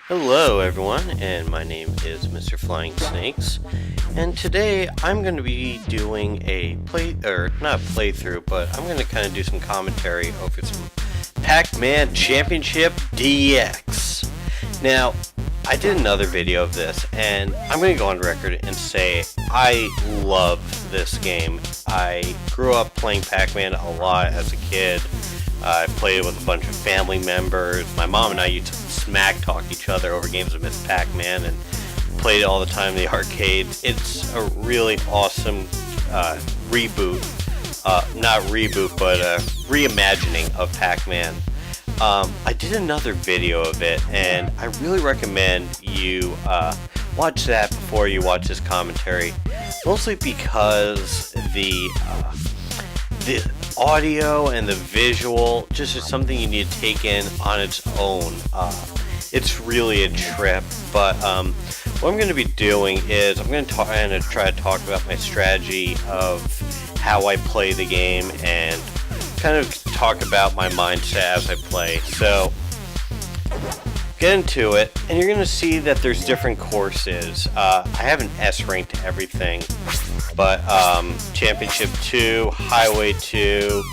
Hello everyone, and my name is Mr. Flying Snakes, and today I'm going to be doing a not playthrough, but I'm going to kind of do some commentary over some Pac-Man Championship DX. Now, I did another video of this, and I'm going to go on record and say I love this game. I grew up playing Pac-Man a lot as a kid. I played it with a bunch of family members. My mom and I used to smack talk each other over games of Miss Pac-Man and played it all the time in the arcade. It's a really awesome reboot. Not reboot, but reimagining of Pac-Man. I did another video of it, and I really recommend you watch that before you watch this commentary. Mostly because the audio and the visual just is something you need to take in on its own. It's really a trip, but what I'm going to be doing is I'm going to try to talk about my strategy of how I play the game and kind of talk about my mindset as I play. So get into it, and you're going to see that there's different courses. I have an S rank to everything, but Championship 2, Highway 2,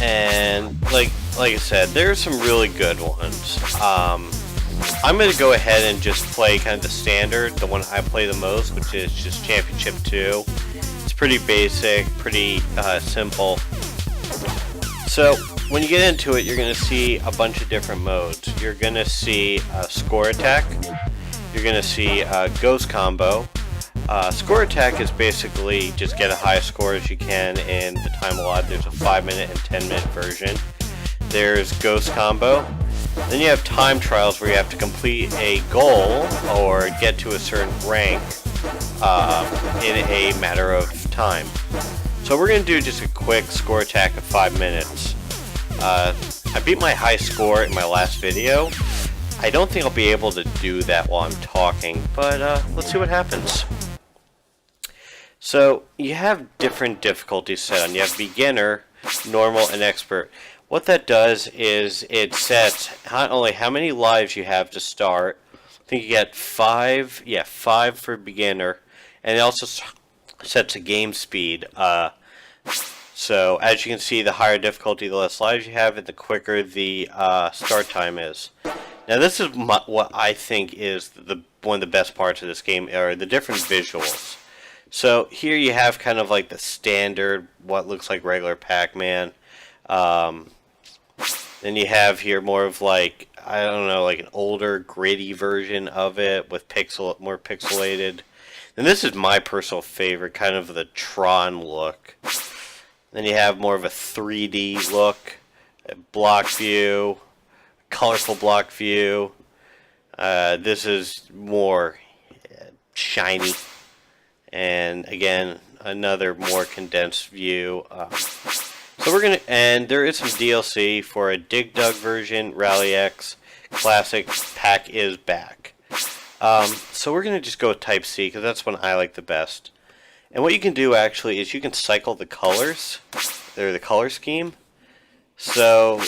and like I said, there's some really good ones. I'm going to go ahead and just play kind of the standard, the one I play the most, which is just Championship 2. It's pretty basic, pretty simple. So when you get into it, you're going to see a bunch of different modes. You're going to see Score Attack. You're going to see Ghost Combo. Score Attack is basically just get a high score as you can in the time allotted. There's a 5-minute and 10-minute version. There's Ghost Combo. Then you have Time Trials, where you have to complete a goal or get to a certain rank in a matter of time. So we're going to do just a quick Score Attack of 5 minutes. I beat my high score in my last video. I don't think I'll be able to do that while I'm talking, but let's see what happens. So you have different difficulties set on. You have beginner, normal, and expert. What that does is it sets not only how many lives you have to start. I think you get 5 for beginner, and it also sets a game speed. So as you can see, the higher difficulty, the less lives you have, and the quicker the start time is. Now this is what I think is one of the best parts of this game, are the different visuals. So here you have kind of like the standard, what looks like regular Pac-Man. Then you have here more of like, I don't know, like an older gritty version of it with more pixelated. And this is my personal favorite, kind of the Tron look. Then you have more of a 3D look, a block view, colorful block view. This is more shiny, and again another more condensed view. So we're gonna, and there is some DLC for a Dig Dug version, Rally X, Classic, Pac is back. So we're gonna just go with Type C because that's one I like the best. And what you can do actually is you can cycle the colors. They're the color scheme. So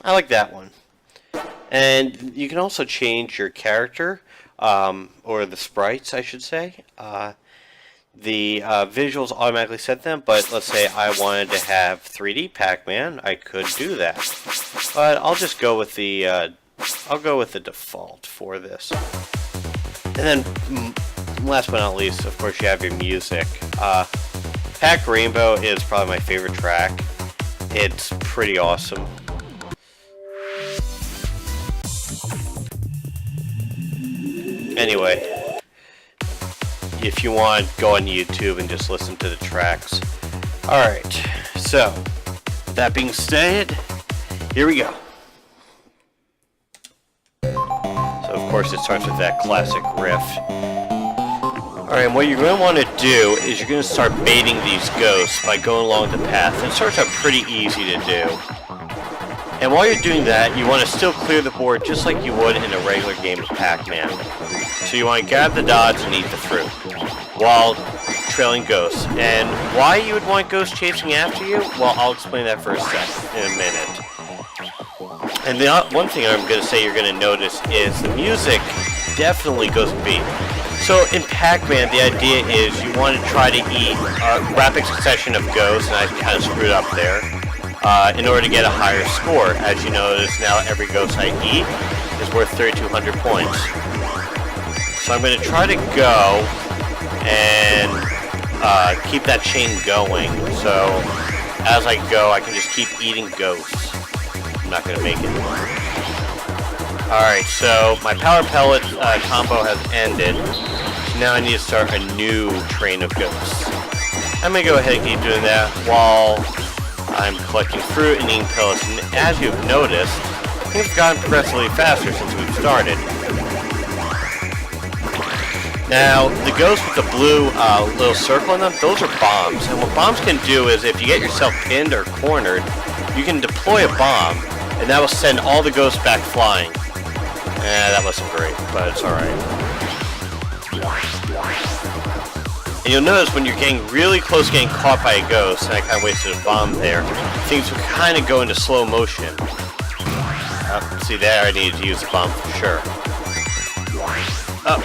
I like that one. And you can also change your character, or the sprites, I should say. The visuals automatically set them, but let's say I wanted to have 3D Pac-Man, I could do that. But I'll just go with the default for this. And then last but not least, of course, you have your music. Pac Rainbow is probably my favorite track. It's pretty awesome. Anyway, if you want, go on YouTube and just listen to the tracks. Alright, so, that being said, here we go. So, of course, it starts with that classic riff. Alright, and what you're going to want to do is you're going to start baiting these ghosts by going along the path. It starts out pretty easy to do. And while you're doing that, you want to still clear the board just like you would in a regular game of Pac-Man. So you want to grab the dodge and eat the fruit while trailing ghosts. And why you would want ghosts chasing after you? Well, I'll explain that for a second in a minute. And the one thing I'm going to say you're going to notice is the music definitely goes beat. So in Pac-Man, the idea is you want to try to eat a rapid succession of ghosts, and I kind of screwed up there, in order to get a higher score. As you notice now, every ghost I eat is worth 3,200 points. So I'm going to try to go and keep that chain going. So as I go, I can just keep eating ghosts. I'm not going to make it. Alright, so my power pellet combo has ended. So now I need to start a new train of ghosts. I'm going to go ahead and keep doing that while I'm collecting fruit and eating pellets. And as you've noticed, things have gotten progressively faster since we've started. Now, the ghosts with the blue little circle in them, those are bombs. And what bombs can do is if you get yourself pinned or cornered, you can deploy a bomb, and that will send all the ghosts back flying. That wasn't great, but it's alright. And you'll notice when you're getting really close getting caught by a ghost, and I kind of wasted a bomb there, things will kind of go into slow motion. See there, I needed to use the bomb for sure. Up.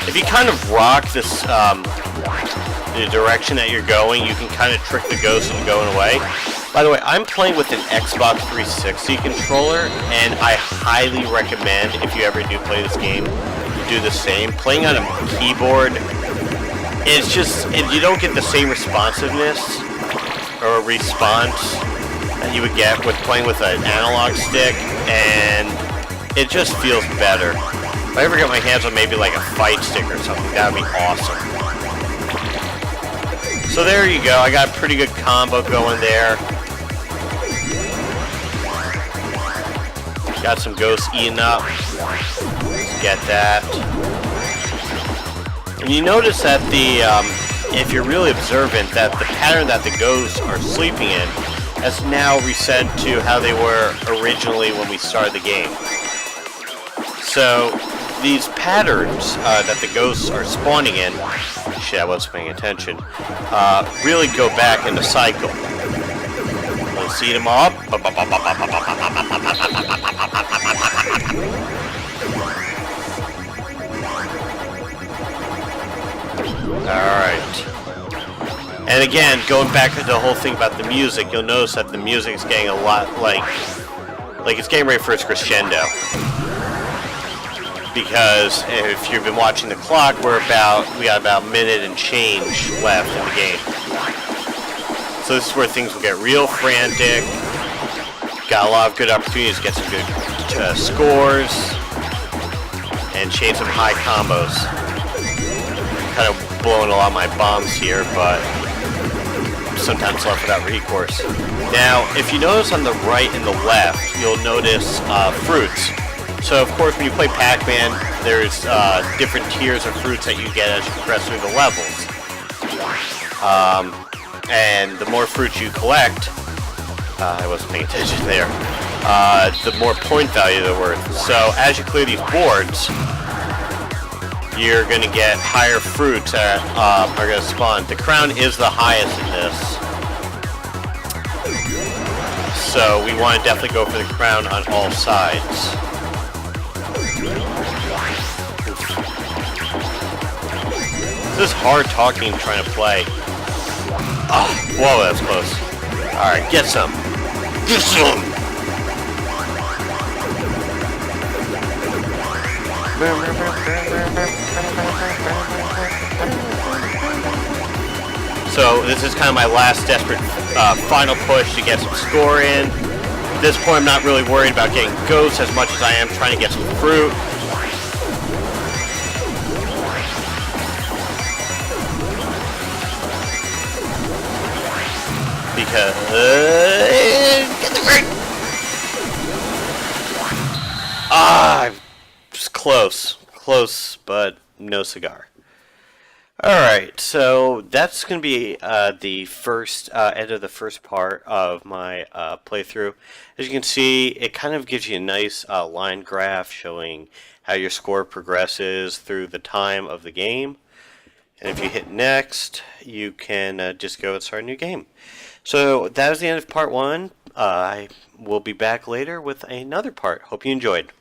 If you kind of rock this, the direction that you're going, you can kind of trick the ghost into going away. By the way, I'm playing with an Xbox 360 controller, and I highly recommend, if you ever do play this game, you do the same. Playing on a keyboard, it's just, you don't get the same responsiveness or response that you would get with playing with an analog stick, and it just feels better. If I ever get my hands on maybe like a fight stick or something, that would be awesome. So there you go, I got a pretty good combo going there. Got some ghosts eaten up. Let's get that. And you notice that if you're really observant, that the pattern that the ghosts are sleeping in has now reset to how they were originally when we started the game. So these patterns that the ghosts are spawning in, shit, I wasn't paying attention, really go back in the cycle. Let's eat them all up. Alright. And again, going back to the whole thing about the music, you'll notice that the music is getting a lot like it's getting ready for its crescendo. Because if you've been watching the clock, we got about a minute and change left in the game. So this is where things will get real frantic. Got a lot of good opportunities to get some good scores and chain some high combos. Kind of blowing a lot of my bombs here, but sometimes left without recourse. Now, if you notice on the right and the left, you'll notice fruits. So, of course, when you play Pac-Man, there's different tiers of fruits that you get as you progress through the levels. And the more fruits you collect, I wasn't paying attention there, the more point value they're worth. So, as you clear these boards, you're going to get higher fruits that are going to spawn. The crown is the highest in this. So we want to definitely go for the crown on all sides. This is hard talking trying to play. Oh, whoa, that was close. Alright, get some. Get some! So this is kind of my last desperate final push to get some score in. At this point I'm not really worried about getting ghosts as much as I am trying to get some fruit. Because get the fruit! Just close, but no cigar. Alright, so that's going to be the first end of the first part of my playthrough. As you can see, it kind of gives you a nice line graph showing how your score progresses through the time of the game. And if you hit next, you can just go and start a new game. So that was the end of part 1. I will be back later with another part. Hope you enjoyed.